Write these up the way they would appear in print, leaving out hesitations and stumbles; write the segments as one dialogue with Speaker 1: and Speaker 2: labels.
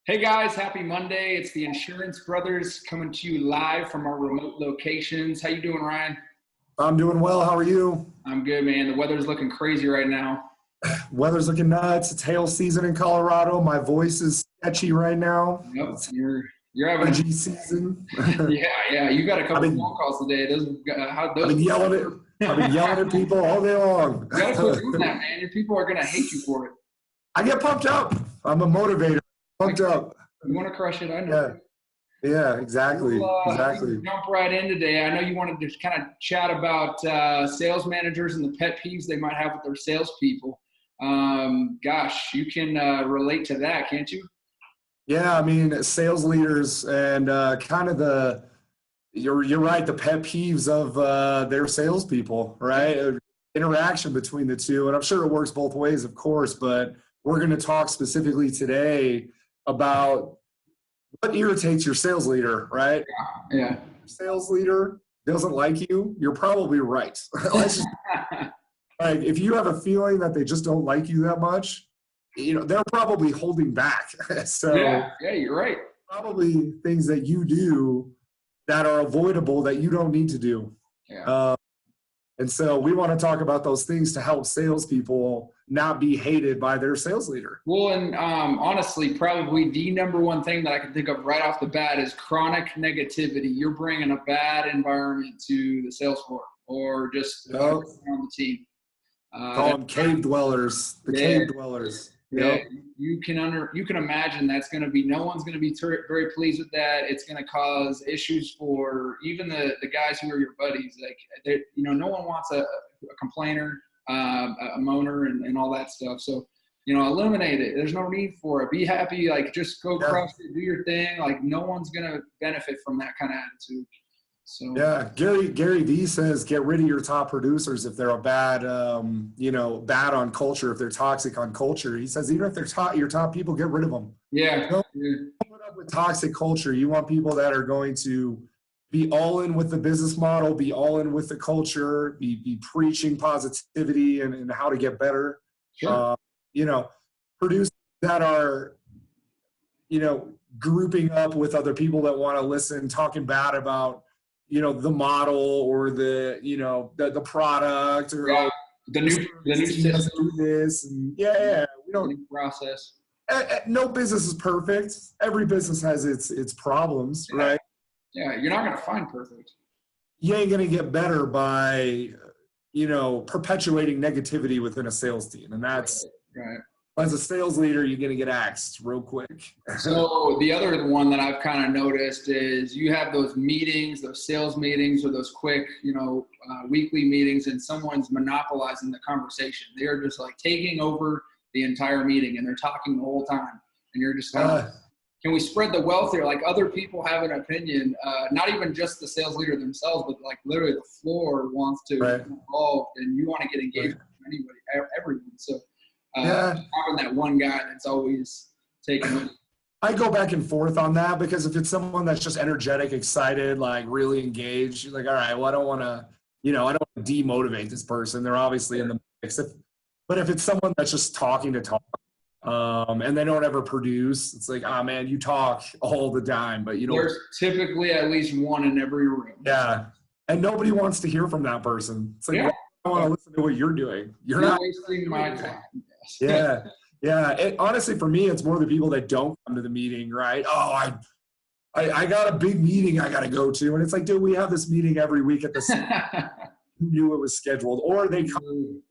Speaker 1: Hey guys, happy Monday. It's the Insurance Brothers coming to you live from our remote locations. How you doing, Ryan?
Speaker 2: I'm doing well. How are you?
Speaker 1: I'm good, man. The weather's looking crazy right now.
Speaker 2: Weather's looking nuts. It's hail season in Colorado. My voice is sketchy right now.
Speaker 1: Yep,
Speaker 2: It's
Speaker 1: you're having
Speaker 2: allergy season.
Speaker 1: yeah. You got a
Speaker 2: I've
Speaker 1: couple phone
Speaker 2: been
Speaker 1: calls today.
Speaker 2: I've been yelling at I've been yelling at people all day long.
Speaker 1: You gotta quit doing that, man. Your people are gonna hate you for it.
Speaker 2: I get pumped up. I'm a motivator.
Speaker 1: Like,
Speaker 2: Pumped up.
Speaker 1: you want to crush it? I
Speaker 2: Yeah.
Speaker 1: know.
Speaker 2: Yeah, exactly.
Speaker 1: We can
Speaker 2: Exactly.
Speaker 1: jump right in today. I know you wanted to kind of chat about sales managers and the pet peeves they might have with their salespeople. Gosh, you can relate to that, can't you?
Speaker 2: Yeah, I mean, sales leaders and kind of you're right, the pet peeves of their salespeople, right? Interaction between the two. And I'm sure it works both ways, of course, but we're going to talk specifically today about what irritates your sales leader, right?
Speaker 1: Yeah.
Speaker 2: Sales leader doesn't like you, you're probably right. Let's just, like, if you have a feeling that they just don't like you that much, they're probably holding back. So
Speaker 1: Yeah, you're right.
Speaker 2: probably things that you do that are avoidable that you don't need to do.
Speaker 1: Yeah.
Speaker 2: And so we want to talk about those things to help salespeople not be hated by their sales leader.
Speaker 1: Well, and honestly, probably the number one thing that I can think of right off the bat is chronic negativity. You're bringing a bad environment to the sales floor or just on the team.
Speaker 2: Call them cave dwellers, cave dwellers.
Speaker 1: Yeah, you can imagine that's going to be, no one's going to be very pleased with that. It's going to cause issues for even the guys who are your buddies. Like, no one wants a complainer, a moaner, and all that stuff. So, eliminate it. There's no need for it. Be happy. Like, just go crush it, do your thing. Like, no one's going to benefit from that kind of attitude. So
Speaker 2: yeah, Gary Vee says get rid of your top producers if they're a bad, bad on culture, if they're toxic on culture. He says even if they're your top people, get rid of them.
Speaker 1: Yeah.
Speaker 2: Don't put up with toxic culture. You want people that are going to be all in with the business model, be all in with the culture, be preaching positivity and how to get better.
Speaker 1: Sure.
Speaker 2: Producers that are, grouping up with other people that want to listen, talking bad about the model or the product or
Speaker 1: the new system.
Speaker 2: Do this and we don't
Speaker 1: new process.
Speaker 2: No business is perfect. Every business has its problems, right?
Speaker 1: Yeah, you're not going to find perfect.
Speaker 2: You ain't going to get better by perpetuating negativity within a sales team, and that's
Speaker 1: right.
Speaker 2: As a sales leader, you're going to get axed real quick.
Speaker 1: So the other one that I've kind of noticed is you have those meetings, those sales meetings, or those quick, weekly meetings, and someone's monopolizing the conversation. They're just like taking over the entire meeting, and they're talking the whole time. And you're just kind of, can we spread the wealth here? Like, other people have an opinion, not even just the sales leader themselves, but like literally the floor wants to be involved, and you want to get engaged with anybody, everyone. So. Having that one guy that's always taking.
Speaker 2: I go back and forth on that because if it's someone that's just energetic, excited, like really engaged, you're like, all right, well, I don't want to demotivate this person. They're obviously in the mix. But if it's someone that's just talking to talk, and they don't ever produce, it's like, man, you talk all the time, but you don't.
Speaker 1: There's typically at least one in every room.
Speaker 2: Yeah, and nobody wants to hear from that person. It's like, well, I want to listen to what you're doing. You're not
Speaker 1: wasting my time.
Speaker 2: Yeah. Honestly, for me, it's more the people that don't come to the meeting, right? Oh, I got a big meeting I got to go to. And it's like, dude, we have this meeting every week at the same time. Who knew it was scheduled? Or they come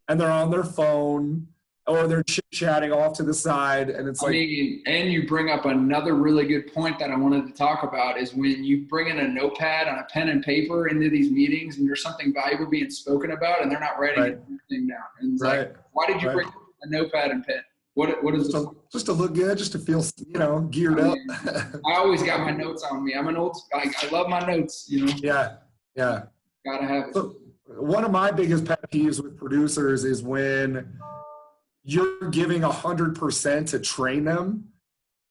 Speaker 2: and they're on their phone or they're chit-chatting off to the side. And it's like.
Speaker 1: And you bring up another really good point that I wanted to talk about is when you bring in a notepad on a pen and paper into these meetings and there's something valuable being spoken about and they're not writing anything down. And it's like, why did you bring a notepad and pen? What is this?
Speaker 2: Just to look good, just to feel, geared up.
Speaker 1: I always got my notes on me. I'm an old guy. I love my notes,
Speaker 2: Yeah.
Speaker 1: Gotta have it.
Speaker 2: So one of my biggest pet peeves with producers is when you're giving 100% to train them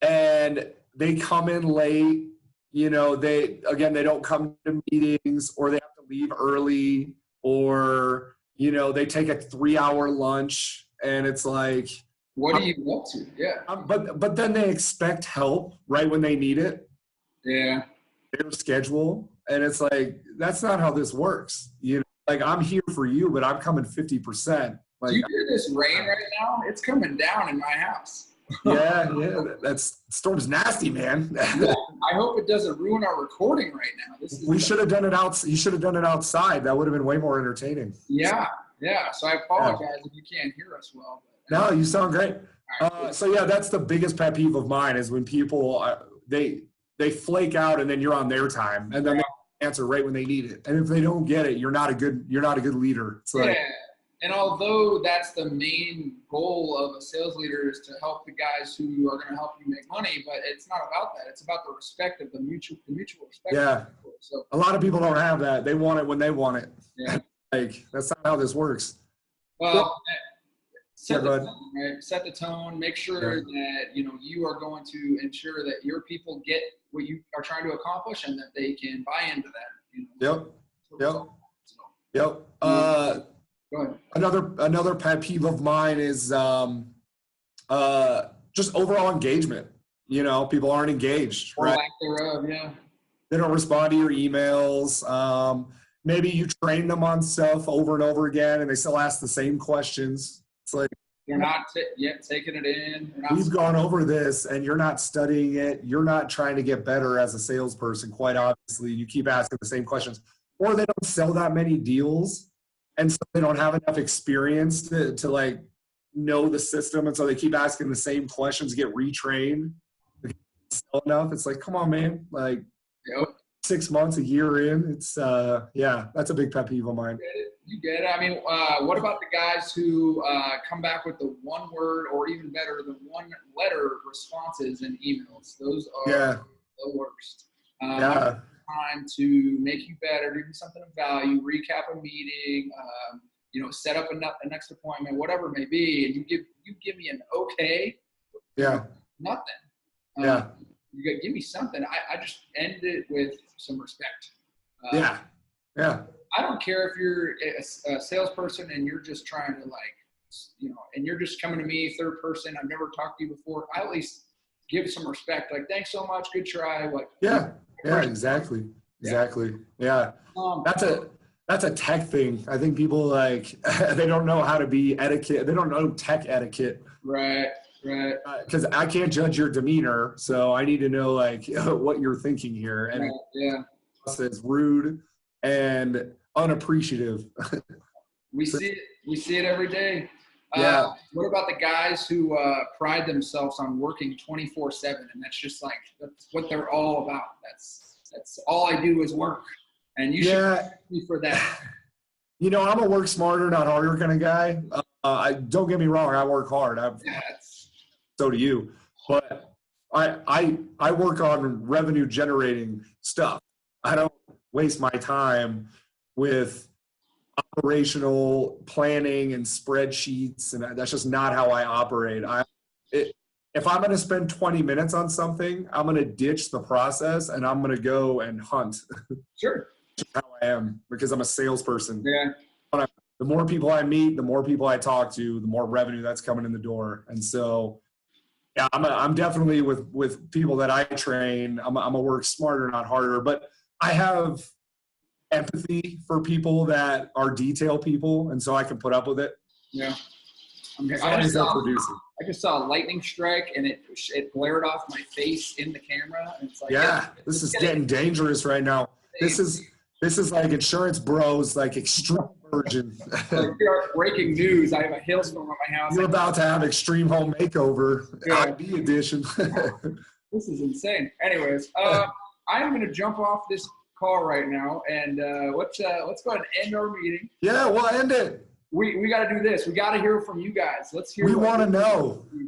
Speaker 2: and they come in late, they don't come to meetings or they have to leave early or, they take a 3-hour lunch and it's like,
Speaker 1: What do you up to? Yeah.
Speaker 2: But then they expect help right when they need it.
Speaker 1: Yeah.
Speaker 2: Their schedule, and it's like that's not how this works. You know, like I'm here for you, but I'm coming 50%. Like,
Speaker 1: do you hear this rain right now? It's coming down in my house.
Speaker 2: yeah, that's storm's nasty, man.
Speaker 1: Yeah, I hope it doesn't ruin our recording right now.
Speaker 2: We should have done it out. You should have done it outside. That would have been way more entertaining.
Speaker 1: Yeah. So I apologize if you can't hear us well. But,
Speaker 2: no, you sound great. So yeah, that's the biggest pet peeve of mine is when people they flake out and then you're on their time and then they answer right when they need it. And if they don't get it, you're not a good leader. It's like,
Speaker 1: yeah. And although that's the main goal of a sales leader is to help the guys who are going to help you make money, but it's not about that. It's about the respect of the mutual respect.
Speaker 2: Yeah. So a lot of people don't have that. They want it when they want it.
Speaker 1: Yeah.
Speaker 2: Like that's not how this works.
Speaker 1: Well, set the tone, right? Set the tone. Make sure that you are going to ensure that your people get what you are trying to accomplish and that they can buy into that.
Speaker 2: Yep.
Speaker 1: Go ahead.
Speaker 2: Another pet peeve of mine is just overall engagement. People aren't engaged,
Speaker 1: or
Speaker 2: right?
Speaker 1: lack thereof, yeah.
Speaker 2: They don't respond to your emails. Maybe you train them on stuff over and over again, and they still ask the same questions. It's like
Speaker 1: they're not yet taking it in.
Speaker 2: We've gone over this, and you're not studying it. You're not trying to get better as a salesperson. Quite obviously, you keep asking the same questions, or they don't sell that many deals. And so they don't have enough experience to like know the system. And so they keep asking the same questions, get retrained. Sell enough. It's like, come on, man. Like 6 months, a year in, it's, that's a big pet peeve of mine.
Speaker 1: You get it. I mean, what about the guys who come back with the one word or even better, the one letter responses in emails? Those are the worst. Time to make you better, do something of value, recap a meeting, set up a next appointment, whatever it may be, and you give me an okay, nothing. You give me something. I just end it with some respect. I don't care if you're a salesperson and you're just trying to and you're just coming to me third person. I've never talked to you before. I at least give some respect. Like, thanks so much. Good try.
Speaker 2: Exactly. Yeah. That's a tech thing. I think people they don't know how to be etiquette. They don't know tech etiquette.
Speaker 1: Right.
Speaker 2: Because I can't judge your demeanor, so I need to know what you're thinking here. And it's rude and unappreciative.
Speaker 1: We see it every day. What about the guys who pride themselves on working 24/7, and that's what they're all about. That's all I do is work, and you should thank me for that.
Speaker 2: I'm a work smarter, not harder kind of guy. Don't get me wrong, I work hard. So do you, but I work on revenue generating stuff. I don't waste my time with operational planning and spreadsheets, and that's just not how I operate. If I'm going to spend 20 minutes on something, I'm going to ditch the process and I'm going to go and hunt.
Speaker 1: Sure.
Speaker 2: That's how I am, because I'm a salesperson.
Speaker 1: Yeah.
Speaker 2: The more people I meet, the more people I talk to, the more revenue that's coming in the door. And so, I'm definitely with people that I train. I'm a work smarter, not harder. But I have empathy for people that are detail people, and so I can put up with it.
Speaker 1: Yeah.
Speaker 2: I
Speaker 1: just saw a lightning strike, and it glared off my face in the camera. And it's like,
Speaker 2: this is getting dangerous right now. This is like insurance bros, like extreme version.
Speaker 1: Breaking news! I have a hailstorm on my house.
Speaker 2: You're about to have extreme home makeover, IB edition.
Speaker 1: This is insane. Anyways, I'm going to jump off this call right now, and let's go ahead and end our meeting.
Speaker 2: Yeah, we'll end it.
Speaker 1: We got to do this. We got to hear from you guys. Let's hear.
Speaker 2: We want to know. We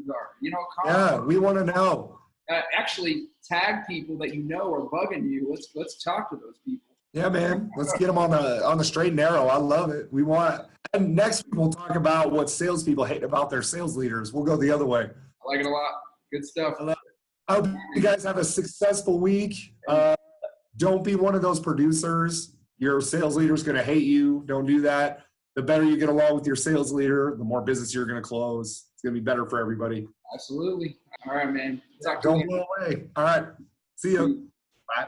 Speaker 2: want to know.
Speaker 1: Actually, tag people that are bugging you. Let's talk to those people.
Speaker 2: Yeah, man. Let's get them on the straight and narrow. I love it. And next week we'll talk about what salespeople hate about their sales leaders. We'll go the other way.
Speaker 1: I like it a lot. Good stuff.
Speaker 2: I hope you guys have a successful week. Don't be one of those producers. Your sales leader's going to hate you. Don't do that. the better you get along with your sales leader, the more business you're going to close. It's going to be better for everybody.
Speaker 1: Absolutely. All right, man.
Speaker 2: Don't blow away. All right. See you. Bye.